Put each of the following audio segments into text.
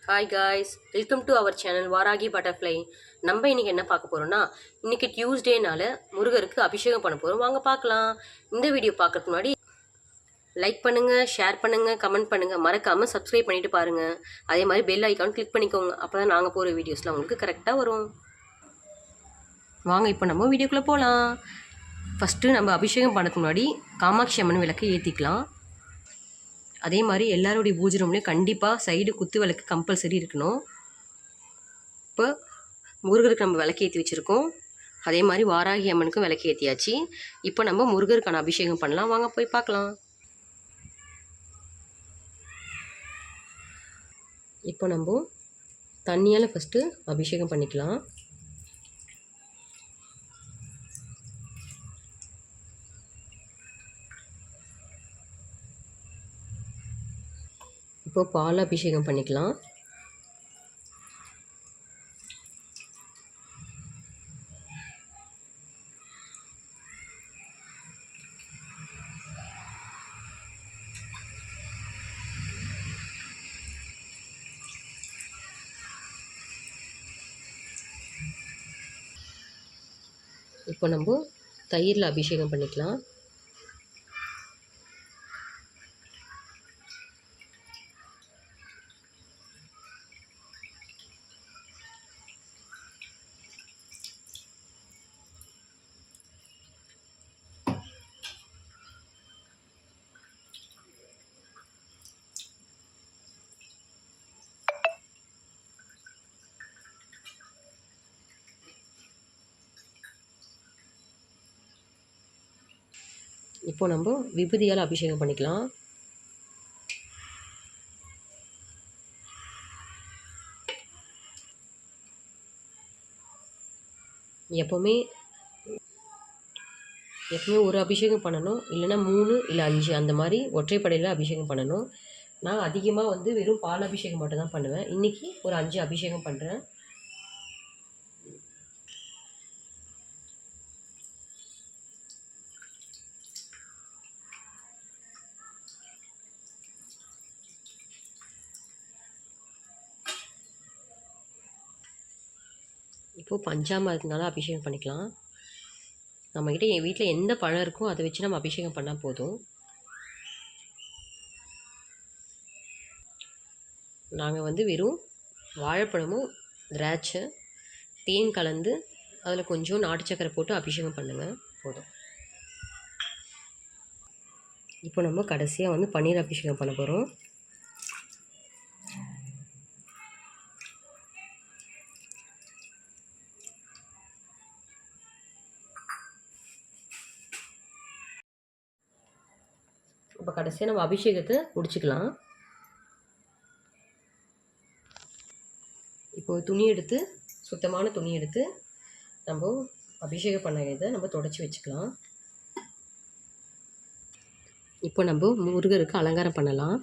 Hi guys, welcome to our channel Varahi butterfly. நம்ம இன்னைக்கு என்ன பார்க்க போறோம்னா, இன்னைக்கு டியூஸ்டேனால முருகருக்கு அபிஷேகம் பண்ண போறோம். வாங்க பார்க்கலாம். இந்த வீடியோ பார்க்கறதுக்கு முன்னாடி லைக் பண்ணுங்க, ஷேர் பண்ணுங்க, கமெண்ட் பண்ணுங்க, மறக்காம சப்ஸ்கிரைப் பண்ணிட்டு பாருங்க. அதே மாதிரி பெல் ஐக்கான் கிளிக் பண்ணிக்கோங்க. அப்பதான் நாங்கள் போகிற வீடியோஸ்லாம் உங்களுக்கு கரெக்டாக வரும். வாங்க இப்போ நம்ம வீடியோக்குள்ளே போகலாம். ஃபஸ்ட்டு நம்ம அபிஷேகம் பண்ணதுக்கு முன்னாடி காமாட்சி அம்மன் விளக்கை ஏற்றிக்கலாம். அதே மாதிரி எல்லாருடைய பூஜை ரூம்லேயும் கண்டிப்பாக சைடு குத்து விளக்கு கம்பல்சரி இருக்கணும். இப்போ முருகருக்கு நம்ம விளக்கு ஏற்றி வச்சுருக்கோம். அதே மாதிரி வாராகி அம்மனுக்கும் விளக்கு ஏற்றியாச்சு. இப்போ நம்ம முருகருக்கான அபிஷேகம் பண்ணலாம். வாங்க போய் பார்க்கலாம். இப்போ நம்ம தண்ணியால் ஃபஸ்ட்டு அபிஷேகம் பண்ணிக்கலாம். இப்போ பால் அபிஷேகம் பண்ணிக்கலாம். இப்போ நம்ம தயிரில் அபிஷேகம் பண்ணிக்கலாம். இப்போ நம்ம விபூதியால் அபிஷேகம் பண்ணிக்கலாம். எப்போவுமே ஒரு அபிஷேகம் பண்ணணும், இல்லைன்னா 3 இல்லை 5 அந்த மாதிரி ஒற்றைப்படையில் அபிஷேகம் பண்ணணும். நான் அதிகமாக வெறும் பால் அபிஷேகம் மட்டும் தான் பண்ணுவேன். இன்றைக்கி ஒரு 5 அபிஷேகம் பண்ணுறேன். இப்போது பஞ்சாமிர்தத்தினால அபிஷேகம் பண்ணிக்கலாம். நம்மக்கிட்ட என் வீட்டில் எந்த பழம் இருக்கோ அதை வச்சு நம்ம அபிஷேகம் பண்ணால் போதும். நாங்கள் வெறும் வாழைப்பழமும் திராட்சை தேன் கலந்து அதில் கொஞ்சம் நாட்டு சக்கரை போட்டு அபிஷேகம் பண்ணுங்கள், போதும். இப்போ நம்ம கடைசியாக பன்னீர் அபிஷேகம் பண்ண போகிறோம். இப்போ கடைசியாக நம்ம அபிஷேகத்தை முடிச்சுக்கலாம். இப்போ துணி எடுத்து, சுத்தமான துணி எடுத்து நம்ம அபிஷேகம் பண்ண இதை நம்ம தொடச்சி வச்சுக்கலாம். இப்போ நம்ம முருகருக்கு அலங்காரம் பண்ணலாம்.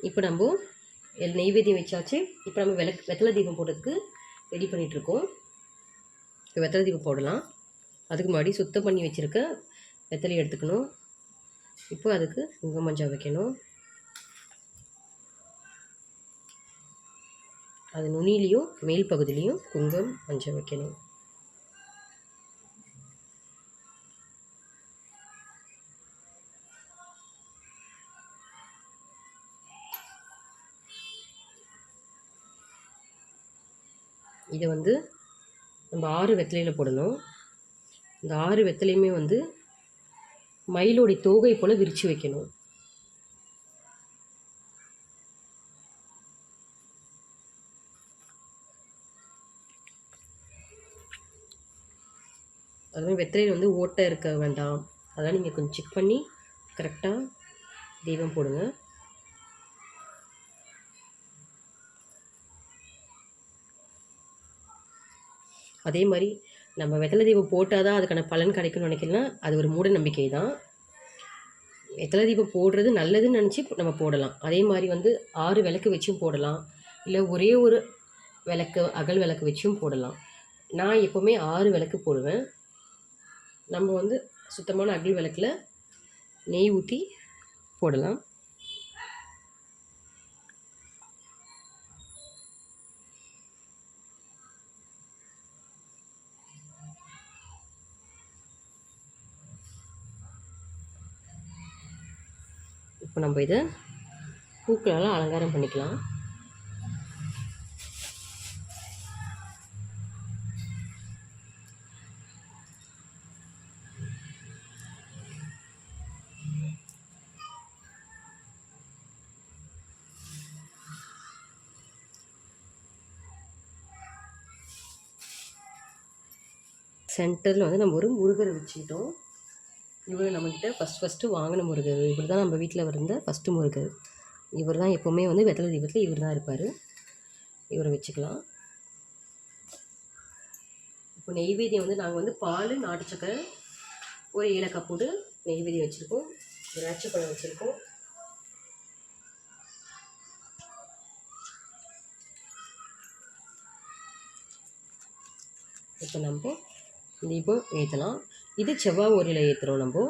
இப்போ நம்ம நெய்வேத்தியம் வச்சாச்சு. இப்போ நம்ம வெத்தலை தீபம் போடுறதுக்கு ரெடி பண்ணிகிட்ருக்கோம். இப்போ வெத்தலை தீபம் போடலாம். அதுக்கு முன்னாடி சுத்தம் பண்ணி வச்சுருக்க வெத்தலையை எடுத்துக்கணும். இப்போ அதுக்கு குங்கும மஞ்சள் வைக்கணும். அது நுனிலையும் மேல் பகுதியிலையும் குங்குமம் மஞ்சள் வைக்கணும். இதை நம்ம 6 வெத்தலையில் போடணும். இந்த 6 வெத்தலையுமே மயிலோடைய தோகை போல் விரித்து வைக்கணும். அதுமாதிரி வெத்தலையில் ஓட்டை இருக்க வேண்டாம். அதெல்லாம் நீங்கள் கொஞ்சம் செக் பண்ணி கரெக்டாக தீபம் போடுங்க. அதே மாதிரி நம்ம வெத்தலை தீபம் போட்டால் தான் அதுக்கான பலன் கிடைக்கும்னு நினைக்கலாம். அது ஒரு மூட நம்பிக்கை தான். வெத்தலை தீபம் போடுறது நல்லதுன்னு நினச்சி நம்ம போடலாம். அதே மாதிரி 6 விளக்கு வச்சும் போடலாம். இல்லை ஒரே ஒரு விளக்கு அகல் விளக்கு வச்சும் போடலாம். நான் எப்போவுமே 6 விளக்கு போடுவேன். நம்ம சுத்தமான அகல் விளக்கில் நெய் ஊற்றி போடலாம். இப்போ நம்ம இதை பூக்களால் அலங்காரம் பண்ணிக்கலாம். சென்டரில் நம்ம ஒரு முருகரை வச்சுக்கிட்டோம். இவர் நம்மக்கிட்ட ஃபஸ்ட்டு வாங்கின முருகர். இவர் தான் நம்ம வீட்டில் இருந்த ஃபஸ்ட்டு முருகர். இவர் தான் எப்போவுமே வெத்தலை தீபத்தில் இவர் தான் இருப்பார். இவரை வச்சுக்கலாம். இப்போ நெய்வேத்தியம் நாங்கள் பால், நாட்டு சக்கரை, ஒரு ஏலக்காய் போட்டு நெய்வேத்தியம் வச்சுருக்கோம். திராட்சை பழம் வச்சுருக்கோம். இப்போ நம்ம தீபம் ஏற்றலாம். இது செவ்வாய் ஓரையில் ஏற்றுறோம். நம்ம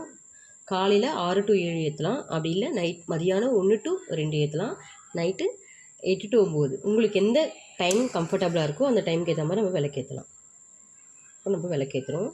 காலையில் 6 to 7 ஏற்றலாம். அப்படி இல்லை மதியானம் 1 to 2 ஏற்றலாம். Night 8 to 9. உங்களுக்கு எந்த டைம் கம்ஃபர்டபுளாக இருக்கோ அந்த டைமுக்கு ஏற்ற மாதிரி நம்ம விளக்கேற்றலாம். இப்போ நம்ம விளக்கேற்றுறோம்.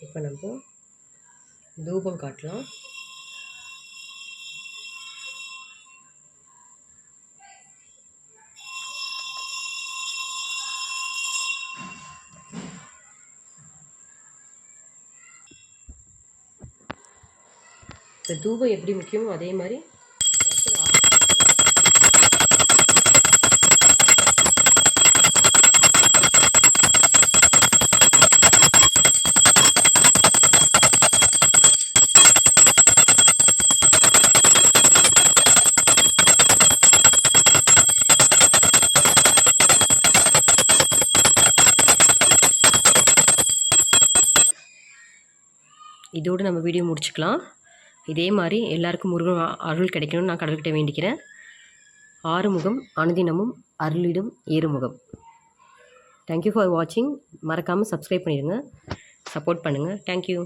இப்போ நம்ம தூபம் காட்டலாம். இந்த தூபம் எப்படி முக்கியமோ அதே மாதிரி இதோடு நம்ம வீடியோ முடிச்சுக்கலாம். இதே மாதிரி எல்லாருக்கும் முருகன் அருள் கிடைக்கணும்னு நான் கடவுள்கிட்ட வேண்டிக்கிறேன். ஆறுமுகம் அனுதினமும் அருளிடும் ஏறுமுகம். தேங்க்யூ ஃபார் வாட்சிங். மறக்காமல் சப்ஸ்கிரைப் பண்ணிடுங்க, சப்போர்ட் பண்ணுங்கள். தேங்க்யூ.